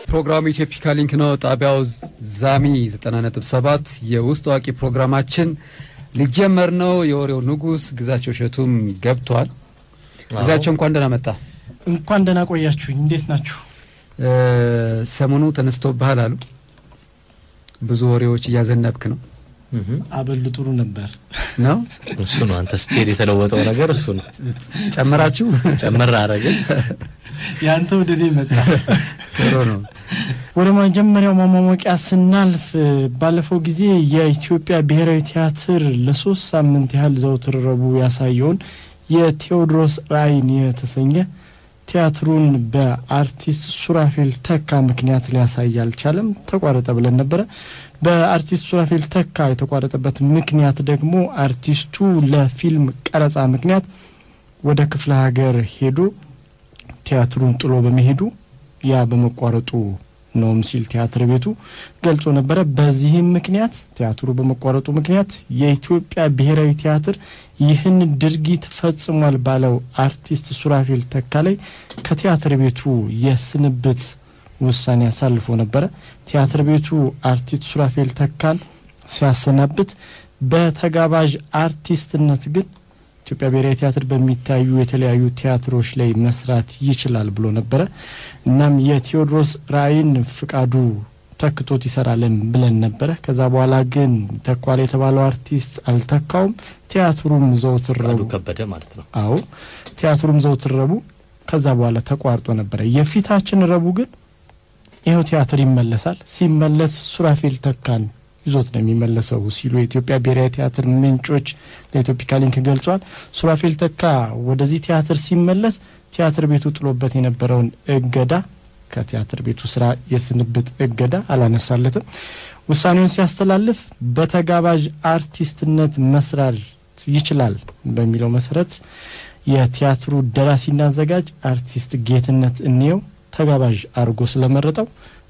ፕሮግራሙ ኢትዮፒካ ሊንክ ነው። ጣቢያው ዛሚ 90.7 የውስጥ አዋቂ ፕሮግራማችን ሊጀመር ነው። የወሬው ንጉስ ግዛቸው ሸቱም ገብቷል። ግዛቸው እንኳን ደህና መጣ። እንኳን ደህና ቆያችሁ። እንዴት ናችሁ? ሰሞኑ ተነስቶብሃል አሉ። ብዙ ወሬዎች እያዘነብክ ነው። አበል ጥሩ ነበር ነው እሱ ነው። አንተ ስቴድ የተለወጠው ነገር እሱ ነው። ጨመራችሁ ጨመራ አረገ ያንተ ወደኔ መጣ። ጥሩ ነው። ወደ መጀመሪያው ማማሞቂያ ስናልፍ ባለፈው ጊዜ የኢትዮጵያ ብሔራዊ ቲያትር ለ3 ሳምንት ያህል ዘውትር ረቡዕ ያሳየውን የቴዎድሮስ ራዕይን የተሰኘ ቲያትሩን በአርቲስት ሱራፌል ተካ ምክንያት ሊያሳይ አልቻለም፣ ተቋረጠ ብለን ነበር። በአርቲስት ሱራፌል ተካ የተቋረጠበት ምክንያት ደግሞ አርቲስቱ ለፊልም ቀረጻ ምክንያት ወደ ክፍለ ሀገር ሄዶ ቲያትሩን ጥሎ በመሄዱ ያ በመቋረጡ ነው ሲል ቲያትር ቤቱ ገልጾ ነበር። በዚህም ምክንያት ቲያትሩ በመቋረጡ ምክንያት የኢትዮጵያ ብሔራዊ ቲያትር ይህን ድርጊት ፈጽሟል ባለው አርቲስት ሱራፌል ተካ ላይ ከቲያትር ቤቱ የስንብት ውሳኔ አሳልፎ ነበር። ቲያትር ቤቱ አርቲስት ሱራፌል ተካን ሲያሰናብት በተጋባዥ አርቲስትነት ግን ኢትዮጵያ ብሔራዊ ቲያትር በሚታዩ የተለያዩ ቲያትሮች ላይ መስራት ይችላል ብሎ ነበር። እናም የቴዎድሮስ ራዕይን ፍቃዱ ተክቶት ይሰራልን ብለን ነበር። ከዛ በኋላ ግን ተኳለ የተባለው አርቲስት አልተካውም። ቲያትሩም ዘውትር ረቡዕ ከበደ ማለት ነው። አዎ ቲያትሩም ዘውትር ረቡዕ ከዛ በኋላ ተቋርጦ ነበር። የፊታችን ረቡዕ ግን ይሄው ቲያትር ይመለሳል። ሲመለስ ሱራፌል ተካን ይዞት ነው የሚመለሰው ሲሉ የኢትዮጵያ ብሔራዊ ቲያትር ምንጮች ለኢትዮፒካ ሊንክ ገልጿል። ሱራፌል ተካ ወደዚህ ቲያትር ሲመለስ ቲያትር ቤቱ ጥሎበት የነበረውን እገዳ ከቲያትር ቤቱ ስራ የስንብት እገዳ አላነሳለትም። ውሳኔውን ሲያስተላልፍ በተጋባዥ አርቲስትነት መስራት ይችላል በሚለው መሰረት የቲያትሩ ደራሲና አዘጋጅ አርቲስት ጌትነት እንየው ተጋባዥ አርጎ ስለመረጠው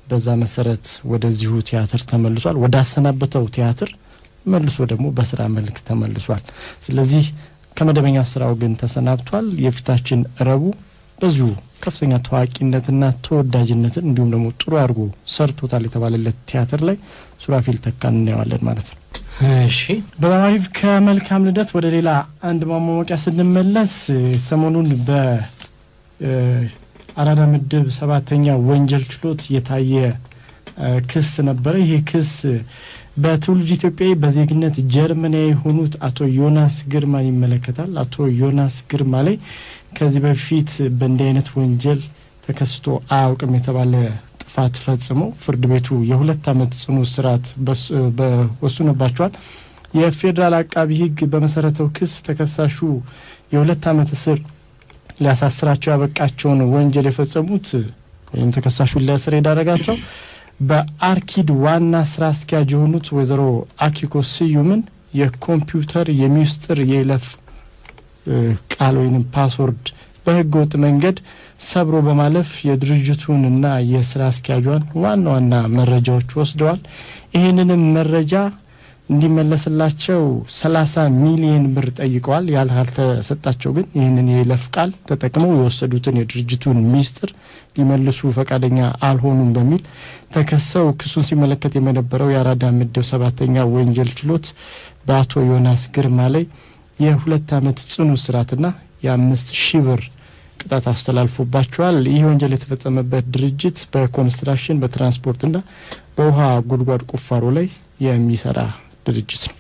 በዛ መሰረት ወደዚሁ ቲያትር ተመልሷል። ወደ አሰናበተው ቲያትር መልሶ ደግሞ በስራ መልክ ተመልሷል። ስለዚህ ከመደበኛ ስራው ግን ተሰናብቷል። የፊታችን ረቡዕ በዚሁ ከፍተኛ ተዋቂነትና ተወዳጅነትን እንዲሁም ደግሞ ጥሩ አርጎ ሰርቶታል የተባለለት ቲያትር ላይ ሱራፌል ተካን እናየዋለን ማለት ነው። እሺ በማሪፍ ከመልካም ልደት ወደ ሌላ አንድ ማማሞቂያ ስንመለስ ሰሞኑን አራዳ ምድብ 7ኛ ወንጀል ችሎት የታየ ክስ ነበር። ይሄ ክስ በትውልድ ኢትዮጵያዊ በዜግነት ጀርመናዊ የሆኑት አቶ ዮናስ ግርማን ይመለከታል። አቶ ዮናስ ግርማ ላይ ከዚህ በፊት በእንዲህ አይነት ወንጀል ተከስቶ አያውቅም የተባለ ጥፋት ፈጽመው ፍርድ ቤቱ የ2 ዓመት ጽኑ እስራት ወስኖባቸዋል። የፌደራል አቃቢ ሕግ በመሰረተው ክስ ተከሳሹ የ2 ዓመት እስር ሊያሳስራቸው ያበቃቸውን ወንጀል የፈጸሙት ወይም ተከሳሹን ለእስር ያዳረጋቸው በአርኪድ ዋና ስራ አስኪያጅ የሆኑት ወይዘሮ አኪኮ ስዩምን የኮምፒውተር የሚስጥር የይለፍ ቃል ወይም ፓስወርድ በህገ ወጥ መንገድ ሰብሮ በማለፍ የድርጅቱንና የስራ አስኪያጇን ዋና መረጃዎች ወስደዋል። ይሄንንም መረጃ እንዲመለስላቸው 30 ሚሊዮን ብር ጠይቀዋል። ያልተሰጣቸው ግን ይሄንን የይለፍ ቃል ተጠቅመው የወሰዱትን የድርጅቱን ሚስጥር ሊመልሱ ፈቃደኛ አልሆኑም በሚል ተከሰው ክሱን ሲመለከት የነበረው የአራዳ ምድብ 7ኛ ወንጀል ችሎት በአቶ ዮናስ ግርማ ላይ የ2 ዓመት ጽኑ እስራትና የ5,000 ብር ቅጣት አስተላልፎባቸዋል። ይህ ወንጀል የተፈጸመበት ድርጅት በኮንስትራክሽን በትራንስፖርትና በውሃ ጉድጓድ ቁፋሮ ላይ የሚሰራ ድርጅት ነው።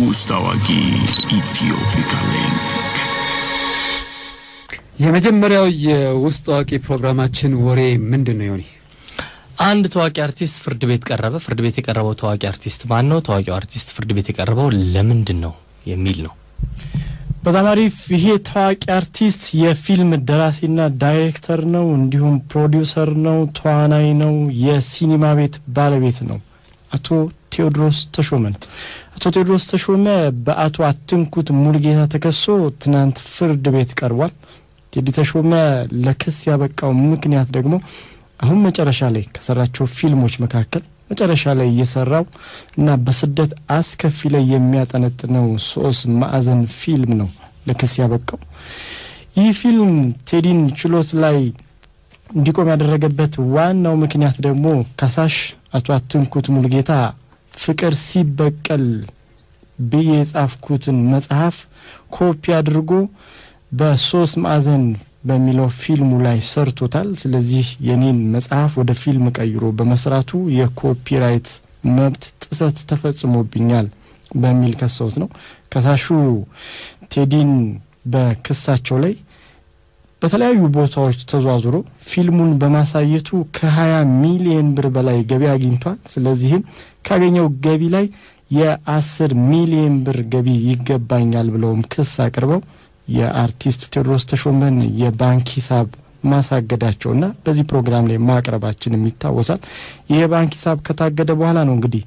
ውስጥ አዋቂ ኢትዮፒካ ሊንክ የመጀመሪያው የውስጥ አዋቂ ፕሮግራማችን ወሬ ምንድነው? ይሆን አንድ ታዋቂ አርቲስት ፍርድ ቤት ቀረበ። ፍርድ ቤት የቀረበው ታዋቂ አርቲስት ማን ነው? ታዋቂው አርቲስት ፍርድ ቤት የቀረበው ለምንድን ነው የሚል ነው። በጣም አሪፍ። ይሄ ታዋቂ አርቲስት የፊልም ደራሲና ዳይሬክተር ነው፣ እንዲሁም ፕሮዲዩሰር ነው፣ ተዋናይ ነው፣ የሲኒማ ቤት ባለቤት ነው። አቶ ቴዎድሮስ ተሾመ። አቶ ቴዎድሮስ ተሾመ በአቶ አትንኩት ሙሉጌታ ተከሶ ትናንት ፍርድ ቤት ቀርቧል። ቴዲ ተሾመ ለክስ ያበቃው ምክንያት ደግሞ አሁን መጨረሻ ላይ ከሰራቸው ፊልሞች መካከል መጨረሻ ላይ የሰራው እና በስደት አስከፊ ላይ የሚያጠነጥነው 3 ማዕዘን ፊልም ነው ለክስ ያበቃው። ይህ ፊልም ቴዲን ችሎት ላይ እንዲቆም ያደረገበት ዋናው ምክንያት ደግሞ ከሳሽ አቶ አትንኩት ሙሉጌታ ፍቅር ሲበቀል ብዬ ጻፍኩትን መጽሐፍ ኮፒ አድርጎ በሶስት ማዕዘን በሚለው ፊልሙ ላይ ሰርቶታል። ስለዚህ የኔን መጽሐፍ ወደ ፊልም ቀይሮ በመስራቱ የኮፒራይት መብት ጥሰት ተፈጽሞብኛል በሚል ከሰውት ነው። ከሳሹ ቴዲን በክሳቸው ላይ በተለያዩ ቦታዎች ተዟዙሮ ፊልሙን በማሳየቱ ከ20 ሚሊዮን ብር በላይ ገቢ አግኝቷል። ስለዚህም ካገኘው ገቢ ላይ የ10 ሚሊዮን ብር ገቢ ይገባኛል ብለውም ክስ አቅርበው የአርቲስት ቴዎድሮስ ተሾመን የባንክ ሂሳብ ማሳገዳቸውና በዚህ ፕሮግራም ላይ ማቅረባችንም ይታወሳል። ይሄ ባንክ ሂሳብ ከታገደ በኋላ ነው እንግዲህ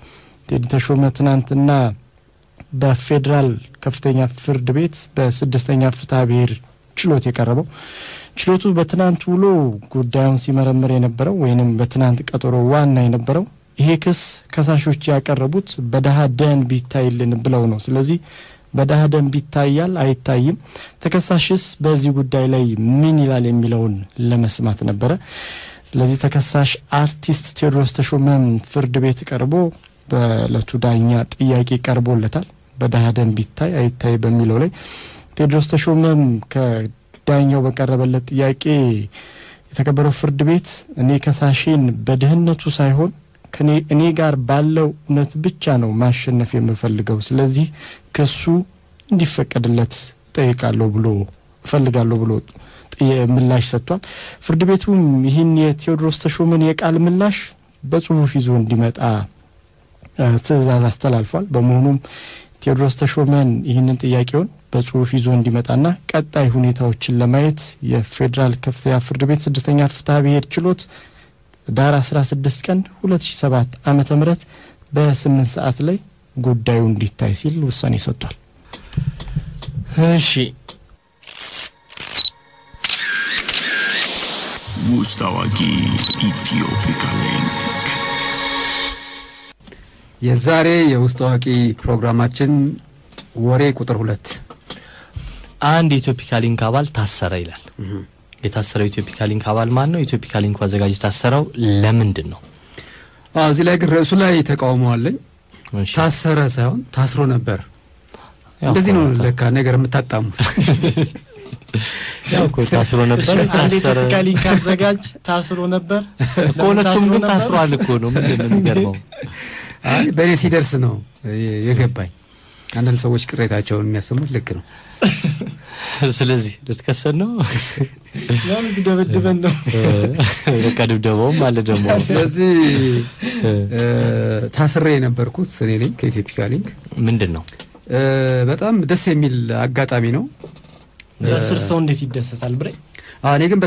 ቴዲ ተሾመ ትናንትና በፌደራል ከፍተኛ ፍርድ ቤት በስድስተኛ ፍትሐ ብሔር ችሎት የቀረበው። ችሎቱ በትናንት ውሎ ጉዳዩን ሲመረምር የነበረው ወይንም በትናንት ቀጠሮ ዋና የነበረው ይሄ ክስ ከሳሾች ያቀረቡት በደሃ ደንብ ይታይልን ብለው ነው። ስለዚህ በደሃ ደንብ ይታያል አይታይም፣ ተከሳሽስ በዚህ ጉዳይ ላይ ምን ይላል የሚለውን ለመስማት ነበረ። ስለዚህ ተከሳሽ አርቲስት ቴዎድሮስ ተሾመም ፍርድ ቤት ቀርቦ በለቱ ዳኛ ጥያቄ ቀርቦለታል። በደሃ ደንብ ይታይ አይታይ በሚለው ላይ ቴዎድሮስ ተሾመም ከዳኛው በቀረበለት ጥያቄ የተከበረው ፍርድ ቤት እኔ ከሳሽን በደህንነቱ ሳይሆን እኔ ጋር ባለው እውነት ብቻ ነው ማሸነፍ የምፈልገው፣ ስለዚህ ክሱ እንዲፈቀድለት ጠይቃለሁ ብሎ ፈልጋለሁ ብሎ ምላሽ ሰጥቷል። ፍርድ ቤቱም ይህን የቴዎድሮስ ተሾመን የቃል ምላሽ በጽሁፍ ይዞ እንዲመጣ ትዕዛዝ አስተላልፏል። በመሆኑም ቴዎድሮስ ተሾመን ይህንን ጥያቄውን በጽሁፍ ይዞ እንዲመጣና ቀጣይ ሁኔታዎችን ለማየት የፌደራል ከፍተኛ ፍርድ ቤት ስድስተኛ ፍትሐ ብሔር ችሎት ዳር 16 ቀን 2007 ዓመተ ምህረት በ8 ሰዓት ላይ ጉዳዩ እንዲታይ ሲል ውሳኔ ሰጥቷል። እሺ ውስጣዋቂ ኢትዮፒካ ሊንክ የዛሬ የውስጣዋቂ ፕሮግራማችን ወሬ ቁጥር 2 አንድ የኢትዮፒካ ሊንክ አባል ታሰረ ይላል። የታሰረው ኢትዮፒካ ሊንክ አባል ማን ነው? ኢትዮፒካ ሊንክ አዘጋጅ ታሰረው ለምንድን ነው? እዚህ ላይ ግን ርዕሱ ላይ ተቃውሟለኝ። ታሰረ ሳይሆን ታስሮ ነበር። እንደዚህ ነው ለካ ነገር የምታጣሙት። ያው እኮ ታስሮ ነበር። አንድ ኢትዮፒካ ሊንክ አዘጋጅ ታስሮ ነበር እኮ ሁለቱም ግን ታስሯል እኮ ነው። ምን የሚገርመው አይ በኔ ሲደርስ ነው የገባኝ። አንዳንድ ሰዎች ቅሬታቸውን የሚያሰሙት ልክ ነው። ስለዚህ ልትከሰን ነው ያው ድብድበን ነው በቃ ድብደባው ማለት ደግሞ። ስለዚህ ታስሬ የነበርኩት እኔ ነኝ ከኢትዮፒካ ሊንክ። ምንድነው በጣም ደስ የሚል አጋጣሚ ነው። ለስር ሰው እንዴት ይደሰታል ብሬ? እኔ ግን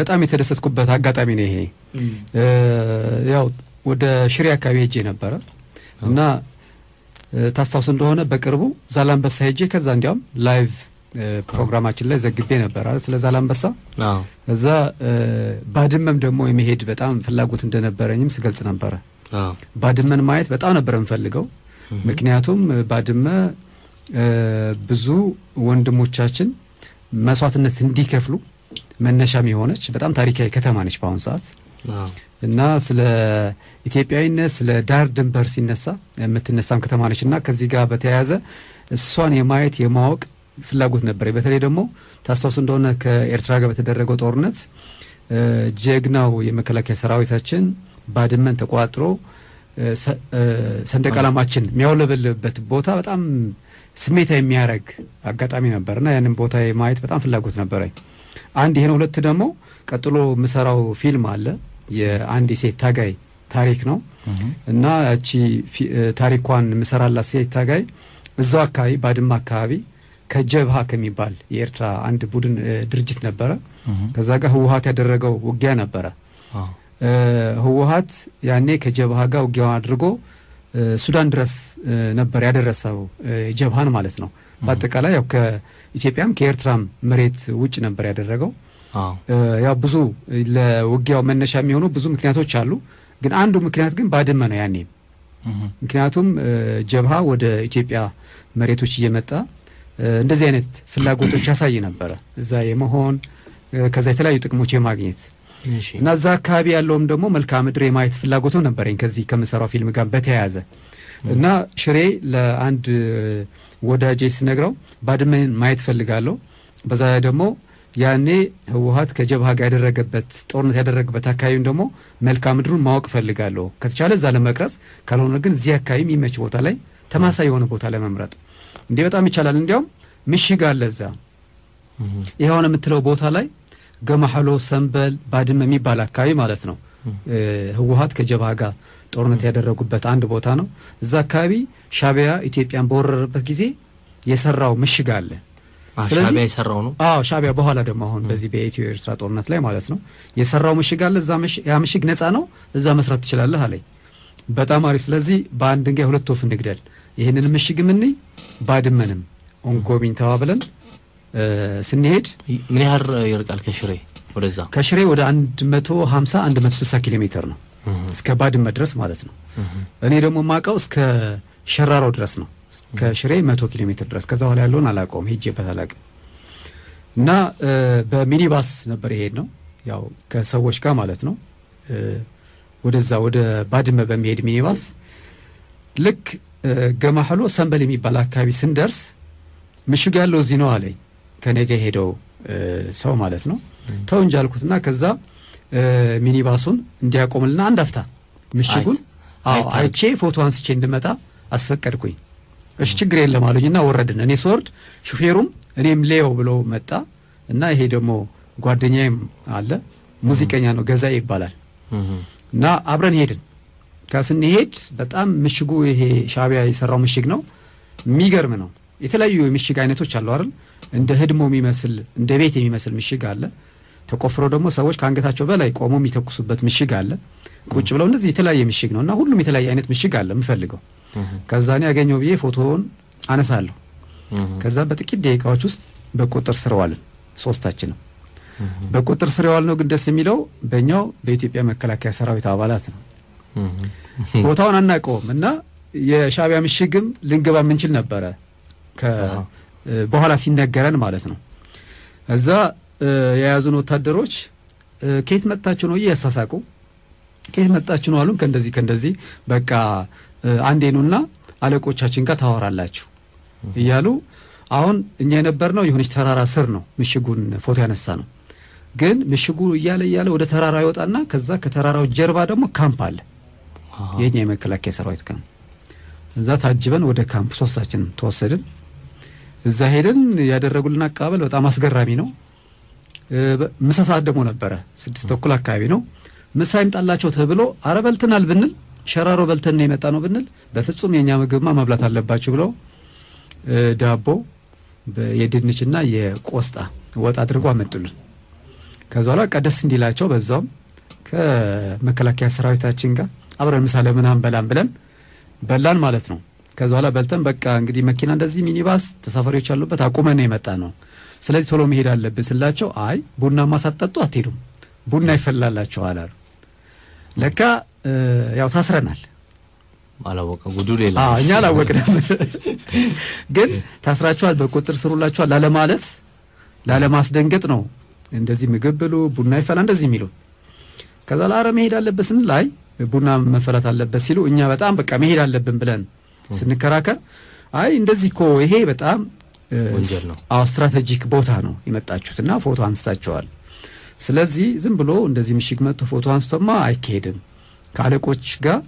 በጣም የተደሰትኩበት አጋጣሚ ነው ይሄ። ያው ወደ ሽሬ አካባቢ ሄጄ ነበር እና ታስታውስ እንደሆነ በቅርቡ ዛላምበሳ ሄጄ ከዛ እንዲያውም ላይቭ ፕሮግራማችን ላይ ዘግቤ ነበር አይደል ስለ ዛላምበሳ። እዛ ባድመም ደግሞ የመሄድ በጣም ፍላጎት እንደነበረኝም ስገልጽ ነበር። ባድመን ማየት በጣም ነበር የምፈልገው። ምክንያቱም ባድመ ብዙ ወንድሞቻችን መስዋዕትነት እንዲከፍሉ መነሻም የሆነች በጣም ታሪካዊ ከተማ ነች በአሁን ሰዓት። እና ስለ ኢትዮጵያዊነት ስለ ዳር ድንበር ሲነሳ የምትነሳም ከተማ ነችና ከዚህ ጋር በተያያዘ እሷን የማየት የማወቅ ፍላጎት ነበር። በተለይ ደግሞ ታስታውስ እንደሆነ ከኤርትራ ጋር በተደረገው ጦርነት ጀግናው የመከላከያ ሰራዊታችን ባድመን ተቋጥሮ ሰንደቅ ዓላማችን የሚያውለበልበት ቦታ በጣም ስሜታ የሚያረግ አጋጣሚ ነበርና ያንን ቦታ የማየት በጣም ፍላጎት ነበረኝ። አንድ ይሄን ሁለት ደግሞ ቀጥሎ ምሰራው ፊልም አለ የአንድ ሴት ታጋይ ታሪክ ነው እና እቺ ታሪኳን ምሰራላት ሴት ታጋይ እዛው አካባቢ ባድመ አካባቢ ከጀብሃ ከሚባል የኤርትራ አንድ ቡድን ድርጅት ነበረ። ከዛ ጋር ህወሓት ያደረገው ውጊያ ነበረ። ህወሓት ያኔ ከጀብሃ ጋር ውጊያውን አድርጎ ሱዳን ድረስ ነበር ያደረሰው ጀብሃን ማለት ነው። በአጠቃላይ ያው ከኢትዮጵያም ከኤርትራም መሬት ውጭ ነበር ያደረገው። ያው ብዙ ለውጊያው መነሻ የሚሆኑ ብዙ ምክንያቶች አሉ። ግን አንዱ ምክንያት ግን ባድመ ነው ያኔ። ምክንያቱም ጀብሃ ወደ ኢትዮጵያ መሬቶች እየመጣ እንደዚህ አይነት ፍላጎቶች ያሳይ ነበር እዛ የመሆን ከዛ የተለያዩ ጥቅሞች የማግኘት እና እዛ አካባቢ ያለውም ደግሞ መልካም ምድር የማየት ፍላጎቱም ነበረኝ ከዚህ ከምሰራው ፊልም ጋር በተያያዘ እና ሽሬ ለአንድ ወዳጄ ሲነግረው ባድመን ማየት ፈልጋለሁ በዛ ደግሞ ያኔ ህወሓት ከጀብሃ ጋር ያደረገበት ጦርነት ያደረገበት አካባቢም ደግሞ መልካም ምድሩን ማወቅ ፈልጋለሁ ከተቻለ እዛ ለመቅረጽ ካልሆነ ግን እዚህ አካባቢ የሚመች ቦታ ላይ ተማሳይ የሆነ ቦታ ላይ መምረጥ እንዴ በጣም ይቻላል እንዲያውም ምሽግ አለ እዛ ይሄውን የምትለው ቦታ ላይ ገማህሎ ሰንበል ባድመ የሚባል አካባቢ ማለት ነው ህወሓት ከጀብሃ ጋር ጦርነት ያደረጉበት አንድ ቦታ ነው እዛ አካባቢ ሻቢያ ኢትዮጵያን በወረረበት ጊዜ የሰራው ምሽግ አለ ስለዚህ ሻቢያ የሰራው ነው ሻቢያ በኋላ ደግሞ አሁን በዚህ በኢትዮ ኤርትራ ጦርነት ላይ ማለት ነው የሰራው ምሽግ አለ እዛ ያ ምሽግ ነፃ ነው እዛ መስራት ትችላለህ አለኝ በጣም አሪፍ ስለዚህ በአንድ ድንጋይ ሁለት ወፍ እንግደል ይሄንን ምሽግ ምን ባድመንም ኦንጎቢን ተባብለን ስንሄድ ምን ያህል ይርቃል ከሽሬ ወደዛ ከሽሬ ወደ 150 160 ኪሎ ሜትር ነው እስከ ባድመ ድረስ ማለት ነው እኔ ደግሞ ማቀው እስከ ሸራሮ ድረስ ነው ከሽሬ 100 ኪሎ ሜትር ድረስ ከዛ በኋላ ያለውን አላቀውም ሄጄበት አላቀም እና በሚኒባስ ነበር ይሄድ ነው ያው ከሰዎች ጋር ማለት ነው ወደዛ ወደ ባድመ በሚሄድ ሚኒባስ ልክ ገማህሎ ሰንበል የሚባል አካባቢ ስንደርስ ምሽግ ያለው እዚህ ነው አለኝ ከኔ ጋር ሄደው ሰው ማለት ነው ተወንጃልኩትና ከዛ ሚኒባሱን እንዲያቆምልና አንድ አፍታ ምሽጉን አይቼ ፎቶ አንስቼ እንድመጣ አስፈቀድኩኝ እሺ ችግር የለም አሉኝና ወረድን እኔ ስወርድ ሹፌሩም እኔም ሌዮ ብሎ መጣ እና ይሄ ደግሞ ጓደኛዬም አለ ሙዚቀኛ ነው ገዛይ ይባላል እና አብረን ሄድን ካስንሄድ በጣም ምሽጉ ይሄ ሻቢያ የሰራው ምሽግ ነው የሚገርም ነው የተለያዩ ምሽግ አይነቶች አሉ አይደል እንደ ህድሞ የሚመስል እንደ ቤት የሚመስል ምሽግ አለ ተቆፍሮ ደግሞ ሰዎች ካንገታቸው በላይ ቆሞ የሚተኩሱበት ምሽግ አለ ቁጭ ብለው እንደዚህ የተለያየ ምሽግ ነውና ሁሉም የተለያየ አይነት ምሽግ አለ ምፈልገው ከዛኔ ያገኘው ብዬ ፎቶውን አነሳለሁ ከዛ በጥቂት ደቂቃዎች ውስጥ በቁጥር ስር ዋልን ሶስታችንም በቁጥር ስር ዋልነው ግን ደስ የሚለው በእኛው በኢትዮጵያ መከላከያ ሰራዊት አባላት ነው ቦታውን አናቀውም እና የሻቢያ ምሽግም ልንገባ ምንችል ነበረ በኋላ ሲነገረን ማለት ነው እዛ የያዙን ወታደሮች ከየት መጣችሁ ነው እያሳሳቁ ከየት መጣችሁ ነው አሉን ከእንደዚህ በቃ አንዴኑና አለቆቻችን ጋር ታወራላችሁ እያሉ አሁን እኛ የነበርነው የሆነች ተራራ ስር ነው ምሽጉን ፎቶ ያነሳ ነው ግን ምሽጉ እያለ ወደ ተራራ ይወጣና ከዛ ከተራራው ጀርባ ደግሞ ካምፕ አለ የኛ የመከላከያ ሰራዊት ካምፕ እዛ ታጅበን ወደ ካምፕ ሶስታችንም ተወሰድን እዛ ሄደን ያደረጉልን አቀባበል በጣም አስገራሚ ነው ምሳ ሰዓት ደግሞ ነበረ 6:00 አካባቢ ነው ምሳ ይምጣላቸው ተብሎ አረበልተናል ብንል ሸራሮ በልተን ነው የመጣ ነው ብንል በፍጹም የኛ ምግብማ መብላት አለባችሁ ብለው ዳቦ የድንችና የቆስጣ ወጥ አድርጎ አመጡልን ከዛ በኋላ ቀደስ እንዲላቸው በዛው ከመከላከያ ሰራዊታችን ጋር አብረን ምሳ ለምን አንበላም ብለን በላን ማለት ነው ከዛ በኋላ በልተን በቃ እንግዲህ መኪና እንደዚህ ሚኒባስ ተሳፋሪዎች ያሉበት አቁመን ነው የመጣ ነው ስለዚህ ቶሎ መሄድ አለብን ስላቸው አይ ቡና ማሳጠጡ አትሄዱም ቡና ይፈላላችሁ አላሉ ለካ ያው ታስረናል አላወቀ ጉዱ ሌላ እኛ አላወቅንም ግን ታስራችኋል በቁጥር ስሩላችኋል ላለማስደንገጥ ነው እንደዚህ ምግብ ብሉ ቡና ይፈላ እንደዚህ የሚሉ ከዛ ለአረ መሄድ አለበስን ላይ ቡና መፈላት አለበት ሲሉ እኛ በጣም በቃ መሄድ አለብን ብለን ስንከራከር አይ እንደዚህ እኮ ይሄ በጣም ወንጀል ነው ስትራቴጂክ ቦታ ነው የመጣችሁትና ፎቶ አንስታችኋል ስለዚህ ዝም ብሎ እንደዚህ ምሽግ መጥቶ ፎቶ አንስቶማ አይከሄድም ካለቆች ጋር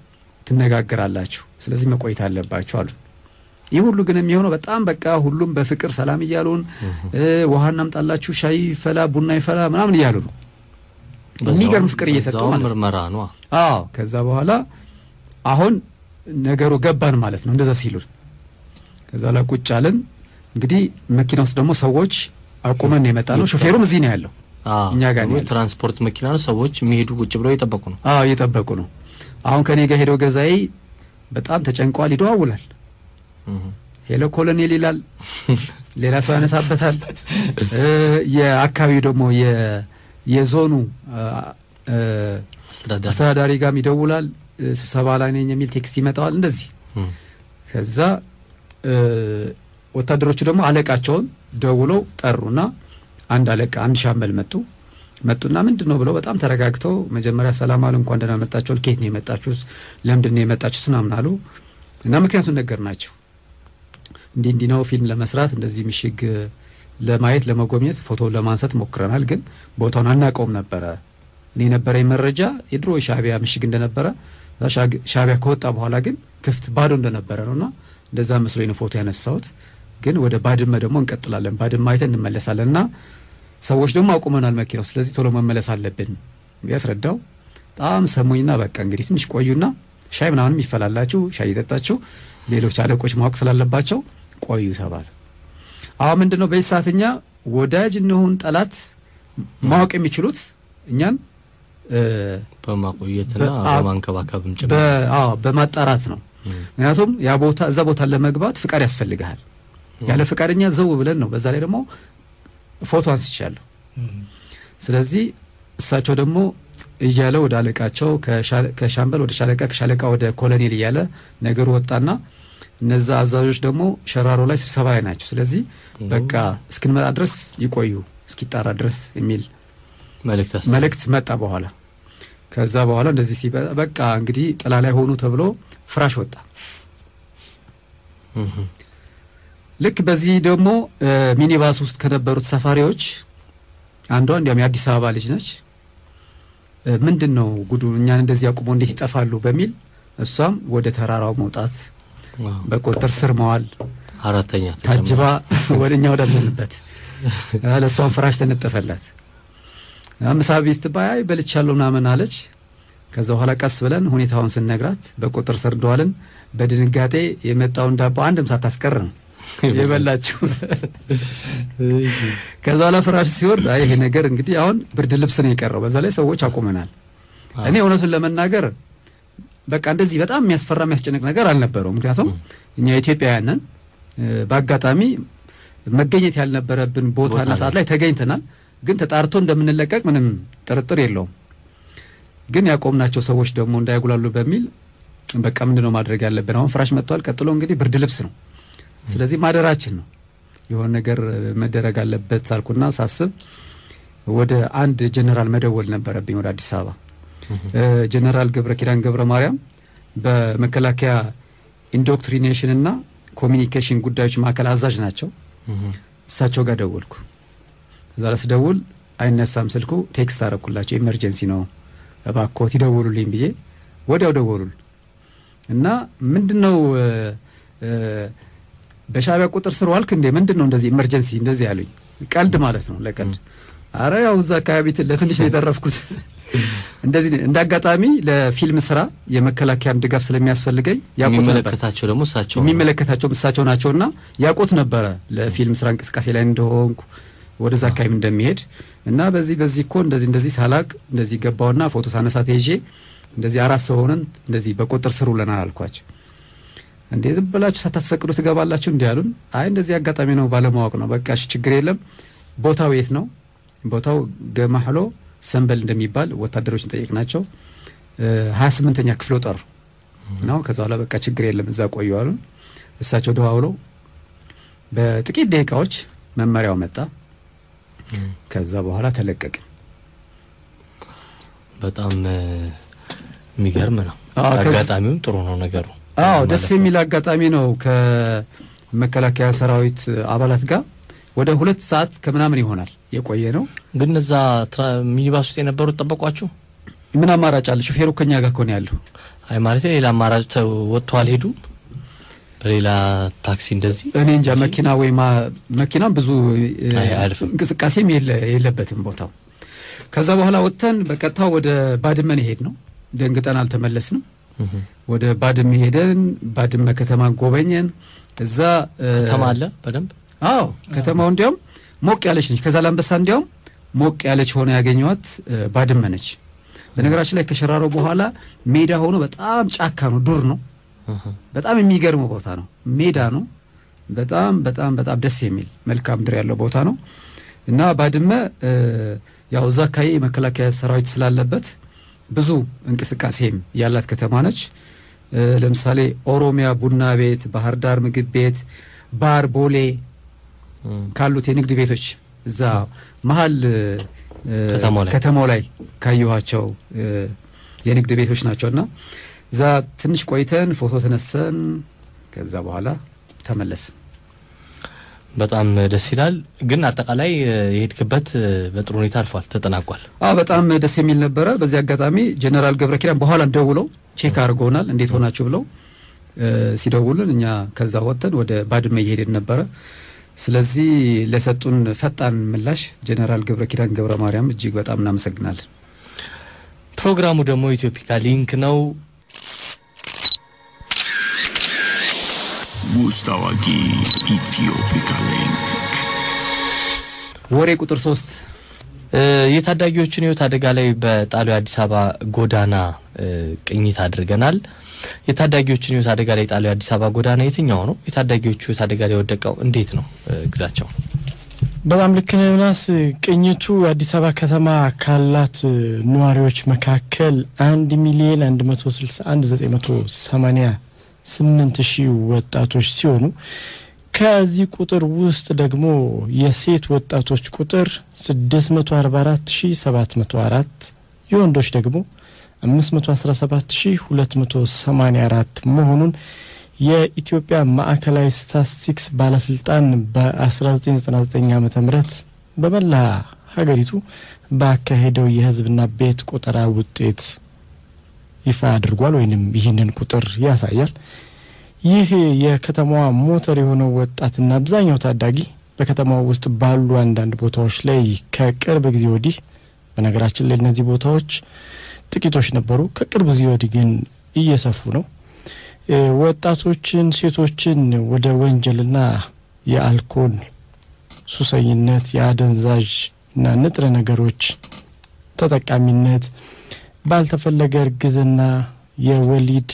ትነጋገራላችሁ ስለዚህ መቆየት አለባችሁ አሉ ይህ ሁሉ ግን የሚሆነው በጣም በቃ ሁሉም በፍቅር ሰላም እያሉን ውሃና አምጣላችሁ ሻይ ፈላ ቡና ይፈላ ምናምን እያሉ ነው የሚገርም ፍቅር እየሰጠው ማለት ነው ምርመራ ነው ከዛ በኋላ አሁን ነገሩ ገባን ማለት ነው እንደዛ ሲሉ ከዛ ላይ ቁጭ አለን እንግዲህ መኪና ውስጥ ደግሞ ሰዎች አቁመን የመጣ ነው ሹፌሩም እዚህ ነው ያለው እኛ ጋር ነው ትራንስፖርት መኪና ነው ሰዎች የሚሄዱ ቁጭ ብለው እየጠበቁ ነው እየጠበቁ ነው አሁን ከኔ ጋር ሄዶ ገዛይ በጣም ተጨንቋል ይደዋውላል ሄሎ ኮሎኔል ይላል ሌላ ሰው ያነሳበታል የአካባቢው ደግሞ የዞኑ አስተዳዳሪ ጋር ይደውላል ስብሰባ ላይ ነኝ የሚል ቴክስት ይመጣዋል እንደዚህ ከዛ ወታደሮቹ ደግሞ አለቃቸውን ደውለው ጠሩና አንድ አለቃ አንድ ሻምበል መጡና ምንድነው ብለው በጣም ተረጋግተው መጀመሪያ ሰላም አሉ። እንኳን ደህና መጣችሁ፣ ከየት ነው የመጣችሁት፣ ለምንድን ነው የመጣችሁት ምናምን አሉ። እና ምክንያቱም ነገርናቸው። እንዲህ ነው ፊልም ለመስራት እንደዚህ ምሽግ ለማየት ለመጎብኘት ፎቶ ለማንሳት ሞክረናል፣ ግን ቦታውን አናውቀውም ነበረ። እኔ ነበረኝ መረጃ የድሮ ሻዕቢያ ምሽግ እንደነበረ፣ ሻዕቢያ ከወጣ በኋላ ግን ክፍት ባዶ እንደነበረ ነውና እንደዛ መስሎኝ ነው ፎቶ ያነሳሁት። ግን ወደ ባድመ ደግሞ እንቀጥላለን፣ ባድመ አይተን እንመለሳለንና ሰዎች ደግሞ አቁመናል መኪናው፣ ስለዚህ ቶሎ መመለስ አለብን ያስረዳው። በጣም ሰሙኝና በቃ እንግዲህ ትንሽ ቆዩና ሻይ ምናምንም ይፈላላችሁ፣ ሻይ ይጠጣችሁ፣ ሌሎች አለቆች ማወቅ ስላለባቸው ቆዩ ተባለ። አሁን ምንድነው በዚህ ሰዓትኛ ወዳጅ እንሁን ጠላት ማወቅ የሚችሉት እኛን በማቆየትና በማንከባከብም ጭምር በማጣራት ነው። ምክንያቱም ያ ቦታ እዛ ቦታ ለመግባት ፍቃድ ያስፈልጋል። ያለ ፍቃደኛ ዘው ብለን ነው። በዛ ላይ ደግሞ ፎቶ አንስቻለሁ። ስለዚህ እሳቸው ደግሞ እያለ ወደ አለቃቸው ከሻምበል ወደ ሻለቃ ከሻለቃ ወደ ኮሎኔል እያለ ነገሩ ወጣና እነዛ አዛዦች ደግሞ ሸራሮ ላይ ስብሰባ ላይ ናቸው። ስለዚህ በቃ እስክንመጣ ድረስ ይቆዩ እስኪጣራ ድረስ የሚል መልእክት መጣ። በኋላ ከዛ በኋላ እንደዚህ በቃ እንግዲህ ጥላ ላይ ሆኑ ተብሎ ፍራሽ ወጣ። ልክ በዚህ ደግሞ ሚኒባስ ውስጥ ከነበሩት ሰፋሪዎች አንዷ እንዲያም የአዲስ አበባ ልጅ ነች። ምንድነው ጉዱ እኛን እንደዚህ አቁሞ እንዴት ይጠፋሉ በሚል እሷም ወደ ተራራው መውጣት በቁጥጥር ስር መዋል አራተኛ ታጅባ ወደኛ ወዳለንበት ለሷን ፍራሽ ተነጠፈላት። ምሳብ ይስተባይ በልቻለሁ ምናምን አለች። ከዛ በኋላ ቀስ ብለን ሁኔታውን ስንነግራት በቁጥጥር ስር እንደዋልን በድንጋጤ የመጣውን ዳቦ አንድም ሳታስቀር ነው የበላችሁ። ከዛ ለፍራሽ ሲወርድ ይሄ ነገር እንግዲህ አሁን ብርድ ልብስ ነው የቀረው። በዛ ላይ ሰዎች አቁመናል። እኔ እውነቱን ለመናገር በቃ እንደዚህ በጣም የሚያስፈራ የሚያስጨንቅ ነገር አልነበረው። ምክንያቱም እኛ ኢትዮጵያውያን ነን። በአጋጣሚ መገኘት ያልነበረብን ቦታና ሰዓት ላይ ተገኝተናል። ግን ተጣርቶ እንደምንለቀቅ ምንም ጥርጥር የለውም። ግን ያቆምናቸው ሰዎች ደግሞ እንዳይጉላሉ በሚል በቃ ምንድነው ማድረግ ያለብን? አሁን ፍራሽ መጥቷል። ቀጥሎ እንግዲህ ብርድ ልብስ ነው። ስለዚህ ማደራችን ነው። የሆነ ነገር መደረግ አለበት አልኩና ሳስብ ወደ አንድ ጀነራል መደወል ነበረብኝ ወደ አዲስ አበባ። ጀነራል ገብረኪዳን ገብረ ማርያም በመከላከያ ኢንዶክትሪኔሽን እና ኮሚኒኬሽን ጉዳዮች ማዕከል አዛዥ ናቸው። እሳቸው ጋር ደወልኩ። እዛ ለስደውል አይነሳም ስልኩ። ቴክስት አረኩላቸው ኢመርጀንሲ ነው እባክዎት ይደውሉልኝ ብዬ ወዲያው ደወሉል እና ምንድነው በሻዕቢያ ቁጥር ስር ዋልክ እንዴ? ምንድነው እንደዚህ ኢመርጀንሲ እንደዚህ ያሉኝ? ቀልድ ማለት ነው ለቀልድ። አረ ያው እዛ አካባቢ ለትንሽ ነው የተረፍኩት። እንደዚህ እንዳጋጣሚ ለፊልም ስራ የመከላከያም ድጋፍ ስለሚያስፈልገኝ ያቆት ነበር። የሚመለከታቸው እሳቸው ናቸውና ያቆት ነበር ለፊልም ስራ እንቅስቃሴ ላይ እንደሆንኩ ወደዛ አካባቢ እንደሚሄድ እና በዚህ እኮ እንደዚህ ሳላቅ እንደዚህ ገባውና ፎቶ ሳነሳት ይዤ እንደዚህ አራት ሰው ሆነን እንደዚህ በቁጥር ስር ውለናል አልኳቸው። እንዴ ዝም ብላችሁ ሳታስፈቅዱ ትገባላችሁ እንዴ አሉን። አይ እንደዚህ አጋጣሚ ነው ባለማወቅ ነው። በቃ እሺ ችግር የለም። ቦታው የት ነው? ቦታው ገማህሎ ሰንበል እንደሚባል ወታደሮችን ጠየቅናቸው። 28ኛ ክፍለ ጦር ነው። ከዛ በኋላ በቃ ችግር የለም እዛ ቆዩ አሉን። እሳቸው ደዋውለው በጥቂት ደቂቃዎች መመሪያው መጣ። ከዛ በኋላ ተለቀቅን። በጣም የሚገርም ነው። አጋጣሚው ጥሩ ነው ነገሩ። ደስ የሚል አጋጣሚ ነው። ከመከላከያ ሰራዊት አባላት ጋር ወደ 2 ሰዓት ከምናምን ይሆናል የቆየ ነው። ግን እዛ ሚኒባስ ውስጥ የነበሩት ጠበቋችሁ? ምን አማራጭ አለ? ሹፌሩ ከኛ ጋር ኮን ያለው። አይ ማለት ሌላ አማራጭ ወጥቶ አልሄዱም? በሌላ ታክሲ እንደዚህ እኔ እንጃ። መኪና ወይ መኪና ብዙ እንቅስቃሴም የለበትም ቦታው። ከዛ በኋላ ወጥተን በቀጥታ ወደ ባድመ ሄድ ነው። ደንግጠን አልተመለስንም። ወደ ባድመ ሄደን ባድመ ከተማ ጎበኘን። እዛ ከተማ አለ በደንብ። አዎ ከተማው እንዲያውም ሞቅ ያለች ነች። ከዛ ላምበሳ እንዲያውም ሞቅ ያለች ሆነ ያገኘዋት ባድመ ነች። በነገራችን ላይ ከሸራሮ በኋላ ሜዳ ሆኖ በጣም ጫካ ነው፣ ዱር ነው። በጣም የሚገርም ቦታ ነው። ሜዳ ነው። በጣም በጣም በጣም ደስ የሚል መልካም ምድር ያለው ቦታ ነው እና ባድመ ያው እዛ አካባቢ መከላከያ ሰራዊት ስላለበት ብዙ እንቅስቃሴም ያላት ከተማ ነች። ለምሳሌ ኦሮሚያ ቡና ቤት፣ ባህር ዳር ምግብ ቤት፣ ባር ቦሌ ካሉት የንግድ ቤቶች እዛ መሃል ከተማው ላይ ካዩዋቸው የንግድ ቤቶች ናቸውና እዛ ትንሽ ቆይተን ፎቶ ተነስተን ከዛ በኋላ ተመለስ። በጣም ደስ ይላል። ግን አጠቃላይ የሄድክበት በጥሩ ሁኔታ አልፏል፣ ተጠናቋል። በጣም ደስ የሚል ነበር። በዚህ አጋጣሚ ጀነራል ገብረኪዳን በኋላ ደውለው ቼክ አድርገውናል እንዴት ሆናችሁ ብለው ሲደውሉን እኛ ከዛ ወጥተን ወደ ባድመ እየሄድን ነበር። ስለዚህ ለሰጡን ፈጣን ምላሽ ጀነራል ገብረኪዳን ገብረ ማርያም እጅግ በጣም እናመሰግናለን። ፕሮግራሙ ደግሞ ኢትዮፒካ ሊንክ ነው። ውስጥ አዋቂ ኢትዮፒካ ሊንክ ወሬ ቁጥር 3 የታዳጊዎችን ህይወት አደጋ ላይ በጣሊያን አዲስ አበባ ጎዳና ቅኝት አድርገናል። የታዳጊዎችን ህይወት አደጋ ላይ ጣሊያን አዲስ አበባ ጎዳና የትኛው ነው? የታዳጊዎቹ ህይወት አደጋ ላይ ወደቀው እንዴት ነው ግዛቸው? በጣም ልክ ነው ዮናስ። ቅኝቱ አዲስ አበባ ከተማ ካላት ነዋሪዎች መካከል 1,161,988 ወጣቶች ሲሆኑ ከዚህ ቁጥር ውስጥ ደግሞ የሴት ወጣቶች ቁጥር 644,704 የወንዶች ደግሞ 517,284 መሆኑን የኢትዮጵያ ማዕከላዊ ስታቲስቲክስ ባለስልጣን በ1999 ዓመተ ምህረት በመላ ሀገሪቱ ባካሄደው የህዝብና ቤት ቁጠራ ውጤት ይፋ አድርጓል ወይንም ይህንን ቁጥር ያሳያል። ይህ የከተማዋ ሞተር የሆነው ወጣትና አብዛኛው ታዳጊ በከተማው ውስጥ ባሉ አንዳንድ ቦታዎች ላይ ከቅርብ ጊዜ ወዲህ በነገራችን ላይ እነዚህ ቦታዎች ጥቂቶች ነበሩ፣ ከቅርብ ጊዜ ወዲህ ግን እየሰፉ ነው። ወጣቶችን ሴቶችን ወደ ወንጀልና የአልኮል ሱሰኝነት የአደንዛዥና ንጥረ ነገሮች ተጠቃሚነት ባልተፈለገ እርግዝና የወሊድ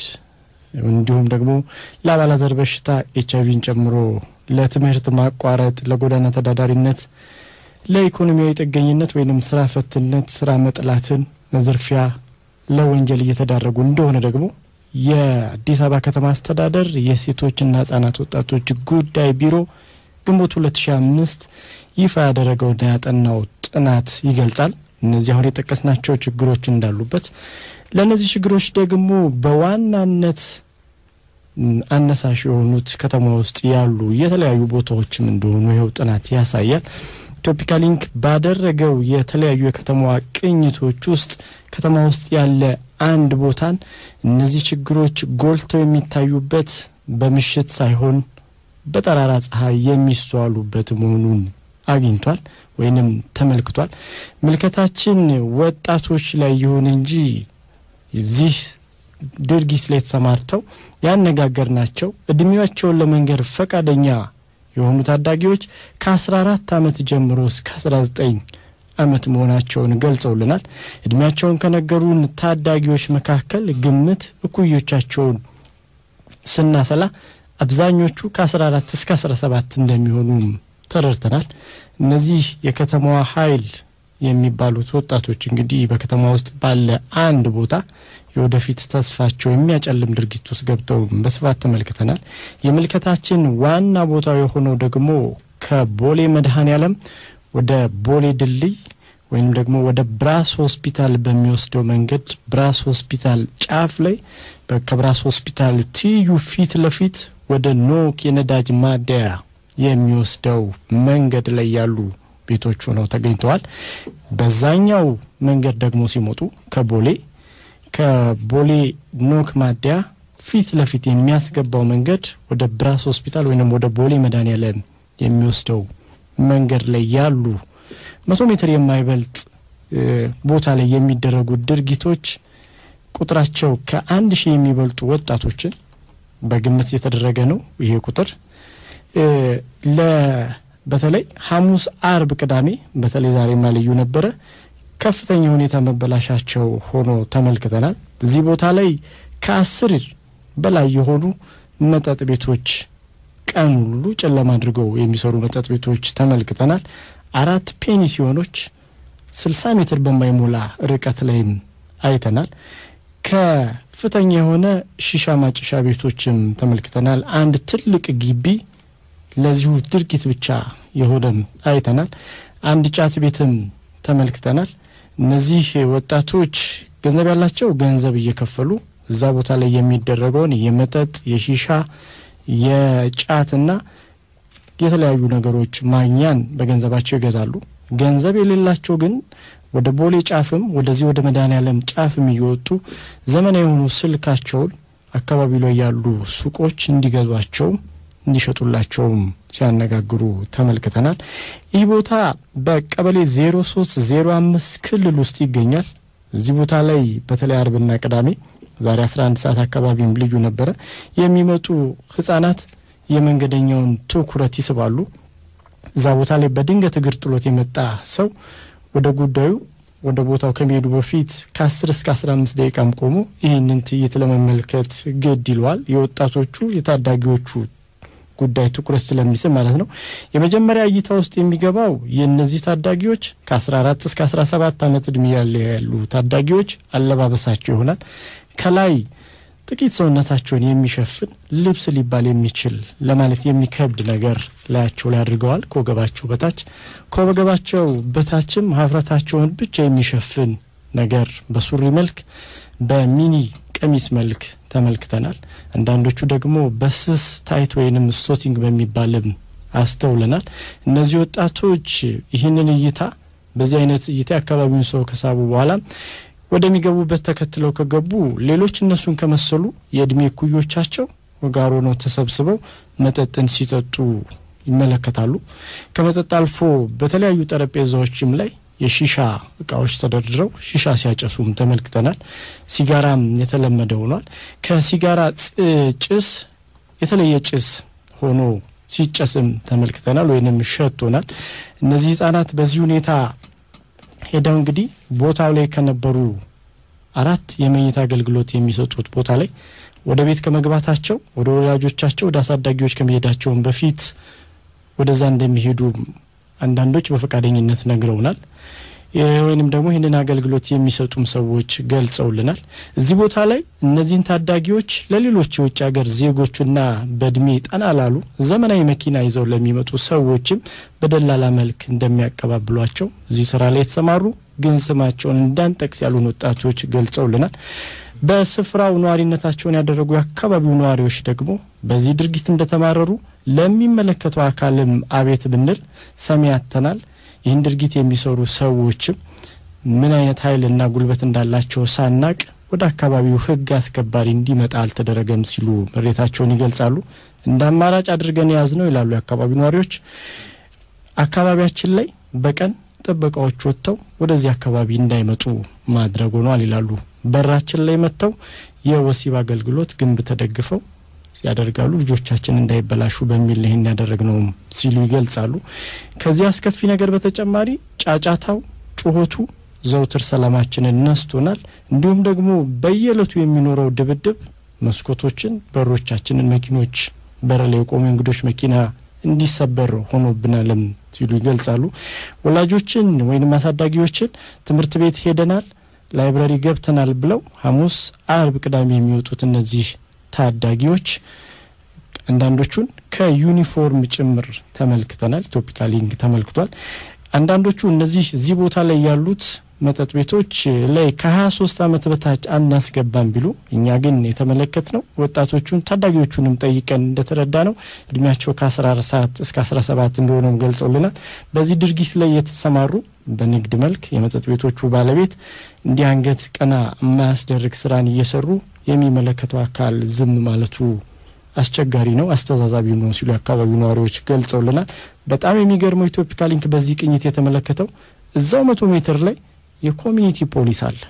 እንዲሁም ደግሞ ለአባላዘር በሽታ ኤችአይቪን ጨምሮ ለትምህርት ማቋረጥ ለጎዳና ተዳዳሪነት ለኢኮኖሚያዊ ጥገኝነት ወይንም ስራ ፈትነት ስራ መጥላትን መዝርፊያ ለወንጀል እየተዳረጉ እንደሆነ ደግሞ የአዲስ አበባ ከተማ አስተዳደር የሴቶችና ህጻናት ወጣቶች ጉዳይ ቢሮ ግንቦት 2005 ይፋ ያደረገውና ያጠናው ጥናት ይገልጻል። እነዚህ አሁን የጠቀስናቸው ችግሮች እንዳሉበት ለነዚህ ችግሮች ደግሞ በዋናነት አነሳሽ የሆኑት ከተማ ውስጥ ያሉ የተለያዩ ቦታዎችም እንደሆኑ ይኸው ጥናት ያሳያል። ኢትዮፒካ ሊንክ ባደረገው የተለያዩ የከተማዋ ቅኝቶች ውስጥ ከተማ ውስጥ ያለ አንድ ቦታን እነዚህ ችግሮች ጎልተው የሚታዩበት በምሽት ሳይሆን በጠራራ ፀሐይ የሚስተዋሉበት መሆኑን አግኝቷል ወይንም ተመልክቷል። ምልከታችን ወጣቶች ላይ ይሁን እንጂ እዚህ ድርጊት ላይ ተሰማርተው ያነጋገርናቸው እድሜያቸውን ለመንገር ፈቃደኛ የሆኑ ታዳጊዎች ከ14 ዓመት ጀምሮ እስከ 19 ዓመት መሆናቸውን ገልጸውልናል። እድሜያቸውን ከነገሩን ታዳጊዎች መካከል ግምት እኩዮቻቸውን ስናሰላ አብዛኞቹ ከ14 እስከ 17 እንደሚሆኑ ተረድተናል። እነዚህ የከተማዋ ኃይል የሚባሉት ወጣቶች እንግዲህ በከተማ ውስጥ ባለ አንድ ቦታ የወደፊት ተስፋቸው የሚያጨልም ድርጊት ውስጥ ገብተው በስፋት ተመልክተናል። የምልከታችን ዋና ቦታው የሆነው ደግሞ ከቦሌ መድኃኔዓለም ወደ ቦሌ ድልድይ ወይም ደግሞ ወደ ብራስ ሆስፒታል በሚወስደው መንገድ ብራስ ሆስፒታል ጫፍ ላይ በከብራስ ሆስፒታል ትይዩ ፊት ለፊት ወደ ኖክ የነዳጅ ማደያ የሚወስደው መንገድ ላይ ያሉ ቤቶች ሆነው ተገኝተዋል። በዛኛው መንገድ ደግሞ ሲመጡ ከቦሌ ኖክ ማደያ ፊት ለፊት የሚያስገባው መንገድ ወደ ብራስ ሆስፒታል ወይንም ወደ ቦሌ መድኃኔዓለም የሚወስደው መንገድ ላይ ያሉ 100 ሜትር የማይበልጥ ቦታ ላይ የሚደረጉ ድርጊቶች ቁጥራቸው ከ1000 የሚበልጡ ወጣቶችን በግምት የተደረገ ነው። ይሄ ቁጥር በተለይ ሐሙስ አርብ ቅዳሜ በተለይ ዛሬማ ልዩ ነበረ ከፍተኛ ሁኔታ መበላሻቸው ሆኖ ተመልክተናል። እዚህ ቦታ ላይ ከ10 በላይ የሆኑ መጠጥ ቤቶች ቀን ሁሉ ጨለማ አድርገው የሚሰሩ መጠጥ ቤቶች ተመልክተናል። 4 ፔንሲዮኖች 60 ሜትር በማይሞላ ርቀት ላይም አይተናል። ከፍተኛ የሆነ ሺሻ ማጨሻ ቤቶችም ተመልክተናል። አንድ ትልቅ ግቢ ለዚሁ ድርጊት ብቻ የሆነም አይተናል። አንድ ጫት ቤትም ተመልክተናል። እነዚህ ወጣቶች ገንዘብ ያላቸው ገንዘብ እየከፈሉ እዛ ቦታ ላይ የሚደረገውን የመጠጥ የሺሻ የጫትና የተለያዩ ነገሮች ማግኛን በገንዘባቸው ይገዛሉ። ገንዘብ የሌላቸው ግን ወደ ቦሌ ጫፍም ወደዚህ ወደ መድኃኔዓለም ጫፍም እየወጡ ዘመናዊ የሆኑ ስልካቸውን አካባቢው ላይ ያሉ ሱቆች እንዲገዟቸው እንዲሸጡላቸውም ሲያነጋግሩ ተመልክተናል። ይህ ቦታ በቀበሌ 0305 ክልል ውስጥ ይገኛል። እዚህ ቦታ ላይ በተለይ አርብና ቅዳሜ ዛሬ 11 ሰዓት አካባቢም ልዩ ነበረ የሚመጡ ህፃናት የመንገደኛውን ትኩረት ይስባሉ። እዛ ቦታ ላይ በድንገት እግር ጥሎት የመጣ ሰው ወደ ጉዳዩ ወደ ቦታው ከመሄዱ በፊት ከ10 እስከ 15 ደቂቃም ቆሞ ይህንን ትዕይንት ለመመልከት ግድ ይለዋል። የወጣቶቹ የታዳጊዎቹ ጉዳይ ትኩረት ስለሚስብ ማለት ነው። የመጀመሪያ እይታ ውስጥ የሚገባው የነዚህ ታዳጊዎች ከ14 እስከ 17 ዓመት እድሜ ያሉ ታዳጊዎች አለባበሳቸው ይሆናል። ከላይ ጥቂት ሰውነታቸውን የሚሸፍን ልብስ ሊባል የሚችል ለማለት የሚከብድ ነገር ላያቸው ላይ አድርገዋል። ከወገባቸው በታችም ሀፍረታቸውን ብቻ የሚሸፍን ነገር በሱሪ መልክ በሚኒ ቀሚስ መልክ ተመልክተናል። አንዳንዶቹ ደግሞ በስስ ታይት ወይንም ስቶቲንግ በሚባልም አስተውለናል። እነዚህ ወጣቶች ይህንን እይታ በዚህ አይነት እይታ አካባቢውን ሰው ከሳቡ በኋላ ወደሚገቡበት ተከትለው ከገቡ ሌሎች እነሱን ከመሰሉ የእድሜ ኩዮቻቸው ጋር ሆነው ተሰብስበው መጠጥን ሲጠጡ ይመለከታሉ። ከመጠጥ አልፎ በተለያዩ ጠረጴዛዎችም ላይ የሺሻ እቃዎች ተደርድረው ሺሻ ሲያጨሱም ተመልክተናል። ሲጋራም የተለመደ ሆኗል። ከሲጋራ ጭስ የተለየ ጭስ ሆኖ ሲጨስም ተመልክተናል ወይንም ሸቶናል። እነዚህ ህፃናት በዚህ ሁኔታ ሄደው እንግዲህ ቦታው ላይ ከነበሩ 4 የመኝታ አገልግሎት የሚሰጡት ቦታ ላይ ወደ ቤት ከመግባታቸው ወደ ወላጆቻቸው ወደ አሳዳጊዎች ከመሄዳቸው በፊት ወደዛ እንደሚሄዱ አንዳንዶች በፈቃደኝነት ነግረውናል። ወይንም ደግሞ ይሄንን አገልግሎት የሚሰጡም ሰዎች ገልጸውልናል። እዚህ ቦታ ላይ እነዚህን ታዳጊዎች ለሌሎች የውጭ ሀገር ዜጎችና በእድሜ ጠና ላሉ ዘመናዊ መኪና ይዘው ለሚመጡ ሰዎችም በደላላ መልክ እንደሚያቀባብሏቸው እዚህ ስራ ላይ የተሰማሩ ግን ስማቸውን እንዳንጠቅስ ያሉ ወጣቶች ገልጸውልናል። በስፍራው ነዋሪነታቸውን ያደረጉ የአካባቢው ነዋሪዎች ደግሞ በዚህ ድርጊት እንደተማረሩ ለሚመለከተው አካልም አቤት ብንል ሰሚያተናል። ይህን ድርጊት የሚሰሩ ሰዎችም ምን አይነት ኃይልና ጉልበት እንዳላቸው ሳናቅ ወደ አካባቢው ህግ አስከባሪ እንዲመጣ አልተደረገም ሲሉ ምሬታቸውን ይገልጻሉ። እንደ አማራጭ አድርገን ያዝነው ይላሉ የአካባቢው ነዋሪዎች። አካባቢያችን ላይ በቀን ጥበቃዎች ወጥተው ወደዚህ አካባቢ እንዳይመጡ ማድረግ ሆኗል ይላሉ። በራችን ላይ መጥተው የወሲብ አገልግሎት ግንብ ተደግፈው ያደርጋሉ ልጆቻችን እንዳይበላሹ በሚል ይሄን ያደረግነው ሲሉ ይገልጻሉ። ከዚህ አስከፊ ነገር በተጨማሪ ጫጫታው ጩኸቱ ዘውትር ሰላማችንን ነስቶናል። እንዲሁም ደግሞ በየለቱ የሚኖረው ድብድብ መስኮቶችን በሮቻችንን መኪኖች በር ላይ ቆሞ እንግዶች መኪና እንዲሰበር ሆኖብናልም ሲሉ ይገልጻሉ። ወላጆችን ወይንም አሳዳጊዎችን ትምህርት ቤት ሄደናል ላይብራሪ ገብተናል ብለው ሐሙስ አርብ ቅዳሜ የሚወጡት እነዚህ ታዳጊዎች አንዳንዶቹን ከዩኒፎርም ጭምር ተመልክተናል። ቶፒካ ሊንክ ተመልክቷል። አንዳንዶቹ እዚህ ቦታ ላይ ያሉት መጠጥ ቤቶች ላይ ከ23 ዓመት በታች አናስገባም ቢሉ እኛ ግን የተመለከትነው ወጣቶቹን ታዳጊዎቹንም ጠይቀን እንደተረዳነው እድሜያቸው ከ14 እስከ 17 እንደሆነም ገልጸውልናል። በዚህ ድርጊት ላይ የተሰማሩ በንግድ መልክ የመጠጥ ቤቶቹ ባለቤት እንዲህ አንገት ቀና የማያስደርግ ስራን እየሰሩ የሚመለከተው አካል ዝም ማለቱ አስቸጋሪ ነው አስተዛዛቢ ነው ሲሉ አካባቢው ነዋሪዎች ገልጸውልናል። በጣም የሚገርመው ቶፒካ ሊንክ በዚህ ቅኝት የተመለከተው እዛው 100 ሜትር ላይ የኮሚኒቲ ፖሊስ አለ።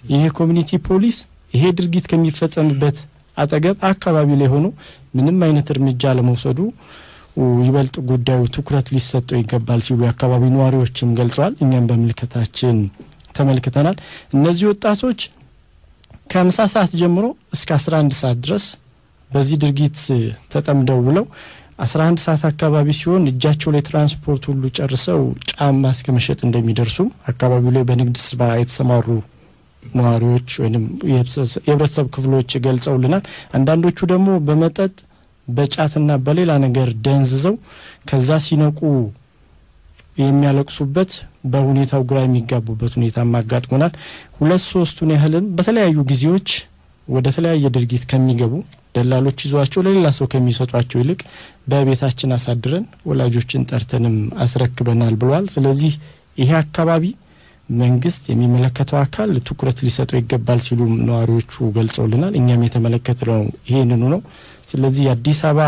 ይሄ ኮሚኒቲ ፖሊስ ይሄ ድርጊት ከሚፈጸምበት አጠገብ አካባቢ ላይ ሆኖ ምንም አይነት እርምጃ ለመውሰዱ ይበልጥ ጉዳዩ ትኩረት ሊሰጠው ይገባል ሲሉ የአካባቢው ነዋሪዎችም ገልጸዋል። እኛም በመልከታችን ተመልክተናል። እነዚህ ወጣቶች ከምሳ ሰዓት ጀምሮ እስከ 11 ሰዓት ድረስ በዚህ ድርጊት ተጠምደው ብለው 11 ሰዓት አካባቢ ሲሆን እጃቸው ላይ ትራንስፖርት ሁሉ ጨርሰው ጫማ እስከመሸጥ እንደሚደርሱ አካባቢው ላይ በንግድ ስራ የተሰማሩ ነዋሪዎች ወይንም የህብረተሰብ ክፍሎች ገልጸውልናል። አንዳንዶቹ ደግሞ በመጠጥ በጫትና በሌላ ነገር ደንዝዘው ከዛ ሲነቁ የሚያለቅሱበት በሁኔታው ግራ የሚጋቡበት ሁኔታ ማጋጥሞናል። 2-3ቱን ያህልን በተለያዩ ጊዜዎች ወደ ተለያየ ድርጊት ከሚገቡ ደላሎች ይዟቸው ለሌላ ሰው ከሚሰጧቸው ይልቅ በቤታችን አሳድረን ወላጆችን ጠርተንም አስረክበናል ብለዋል። ስለዚህ ይሄ አካባቢ መንግስት የሚመለከተው አካል ትኩረት ሊሰጠው ይገባል ሲሉ ነዋሪዎቹ ገልጸውልናል። እኛም የተመለከተው ይሄንኑ ነው። ስለዚህ አዲስ አበባ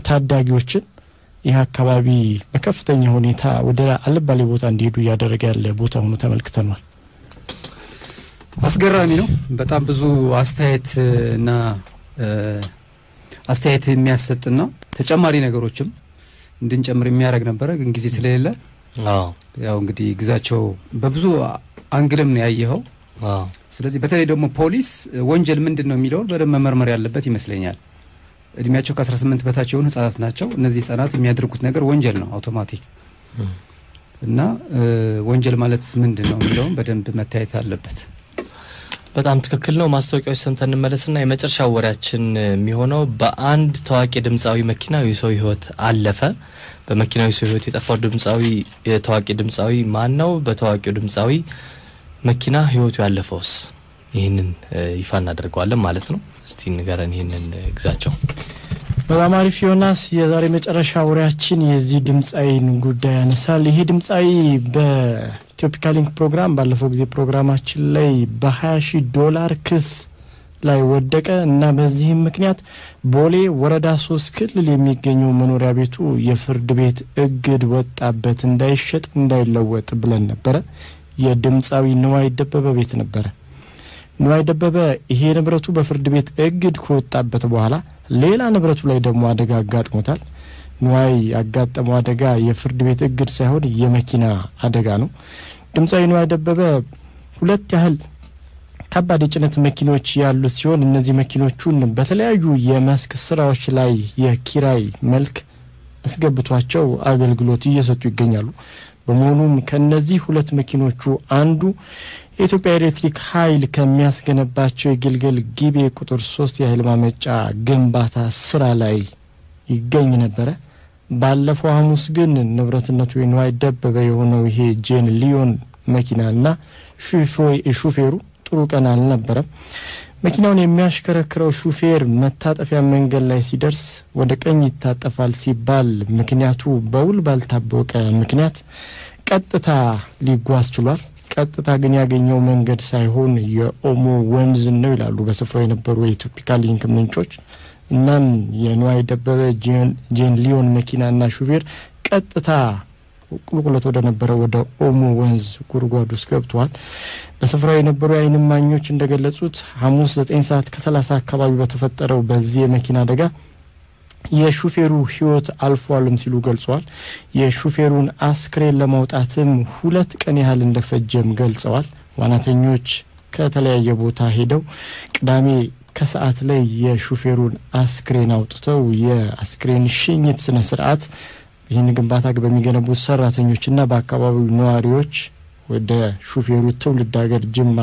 ታዳጊዎችን ይሄ አካባቢ በከፍተኛ ሁኔታ ወደ አልባሌ ቦታ እንዲሄዱ ያደረገ ያለ ቦታ ሆኖ ተመልክተናል። አስገራሚ ነው። በጣም ብዙ አስተያየትና አስተያየት የሚያሰጥና ተጨማሪ ነገሮችም እንድንጨምር የሚያደርግ ነበር ግን ጊዜ ስለሌለ ያው እንግዲህ ግዛቸው በብዙ አንግልም ነው ያየኸው። ስለዚህ በተለይ ደግሞ ፖሊስ ወንጀል ምንድነው የሚለው በደንብ መመርመር ያለበት ይመስለኛል። እድሜያቸው ከ18 በታች የሆኑ ህፃናት ናቸው። እነዚህ ህፃናት የሚያደርጉት ነገር ወንጀል ነው አውቶማቲክ እና ወንጀል ማለት ምንድነው የሚለው በደንብ መታየት አለበት። በጣም ትክክል ነው። ማስተዋቂያዎች ሰምተን እንመለስና የመጨረሻው ወሬያችን የሚሆነው በአንድ ታዋቂ ድምጻዊ መኪና የሰው ህይወት አለፈ። በመኪናው የሰው ህይወት የጠፋው ድምጻዊ የታዋቂ ድምጻዊ ማን ነው? በታዋቂው ድምጻዊ መኪና ህይወቱ ያለፈውስ? ይሄንን ይፋ እናደርጋለን ማለት ነው። እስቲ ንገረን ይሄንን ግዛቸው። በጣም አሪፍ ዮናስ። የዛሬ መጨረሻ ወሬያችን የዚህ ድምጻዊን ጉዳይ ያነሳል። ይሄ ድምጻዊ በኢትዮፒካ ሊንክ ፕሮግራም ባለፈው ጊዜ ፕሮግራማችን ላይ $20,000 ክስ ላይ ወደቀ እና በዚህም ምክንያት ቦሌ ወረዳ 3 ክልል የሚገኘው መኖሪያ ቤቱ የፍርድ ቤት እግድ ወጣበት እንዳይሸጥ እንዳይለወጥ ብለን ነበር። የድምጻዊ ንዋይ ደበበ ቤት ነበር። ንዋይ ደበበ ይሄ ንብረቱ በፍርድ ቤት እግድ ከወጣበት በኋላ ሌላ ንብረቱ ላይ ደግሞ አደጋ አጋጥሞታል። ንዋይ ያጋጠመው አደጋ የፍርድ ቤት እግድ ሳይሆን የመኪና አደጋ ነው። ድምጻዊ ንዋይ ደበበ 2 ያህል ከባድ የጭነት መኪኖች ያሉት ሲሆን እነዚህ መኪኖቹን በተለያዩ የመስክ ስራዎች ላይ የኪራይ መልክ አስገብቷቸው አገልግሎት እየሰጡ ይገኛሉ። በመሆኑም ከነዚህ 2 መኪኖቹ አንዱ የኢትዮጵያ ኤሌክትሪክ ኃይል ከሚያስገነባቸው የግልገል ጊቤ ቁጥር 3 የኃይል ማመንጫ ግንባታ ስራ ላይ ይገኝ ነበር። ባለፈው ሐሙስ ግን ንብረትነቱ የንዋይ ደበበ የሆነው ይሄ ጄን ሊዮን መኪናና ሹፌሩ ጥሩ ቀን አልነበረም። መኪናውን የሚያሽከረክረው ሹፌር መታጠፊያ መንገድ ላይ ሲደርስ ወደ ቀኝ ይታጠፋል ሲባል ምክንያቱ በውል ባልታወቀ ምክንያት ቀጥታ ሊጓዝ ችሏል። ቀጥታ ግን ያገኘው መንገድ ሳይሆን የኦሞ ወንዝ ነው ይላሉ በስፍራው የነበሩ የኢትዮፒካ ሊንክ ምንጮች። እናም የንዋይ ደበበ ጄን ሊዮን መኪናና ሹፌር ቀጥታ ቁልቁለት ወደ ነበረው ወደ ኦሞ ወንዝ ጉድጓድ ውስጥ ገብቷል። በስፍራው የነበሩ የዓይን እማኞች እንደገለጹት ሐሙስ 9:30 አካባቢ በተፈጠረው በዚህ የመኪና አደጋ የሹፌሩ ህይወት አልፏልም ሲሉ ገልጸዋል። የሹፌሩን አስክሬን ለማውጣትም 2 ቀን ያህል እንደፈጀም ገልጸዋል። ዋናተኞች ከተለያየ ቦታ ሄደው ቅዳሜ ከሰዓት ላይ የሹፌሩን አስክሬን አውጥተው የአስክሬን ሽኝት ስነ ስርዓት ይህን ግንባታ በሚገነቡት ሰራተኞችና በአካባቢው ነዋሪዎች ወደ ሹፌሩ ትውልድ ሀገር ጅማ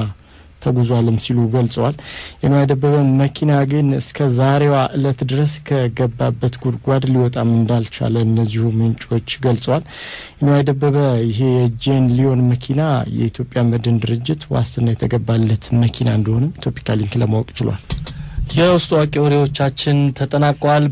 ተጉዟልም ሲሉ ገልጸዋል። የንዋይ ደበበ መኪና ግን እስከ ዛሬዋ ዕለት ድረስ ከገባበት ጉድጓድ ሊወጣም እንዳልቻለ እነዚሁ ምንጮች ገልጸዋል። የንዋይ ደበበ ይሄ የጄን ሊዮን መኪና የኢትዮጵያ መድን ድርጅት ዋስትና የተገባለት መኪና እንደሆነ ኢትዮፒካ ሊንክ ለማወቅ ችሏል። የውስጥ ዋቂ ወሬዎቻችን ተጠናቀዋል።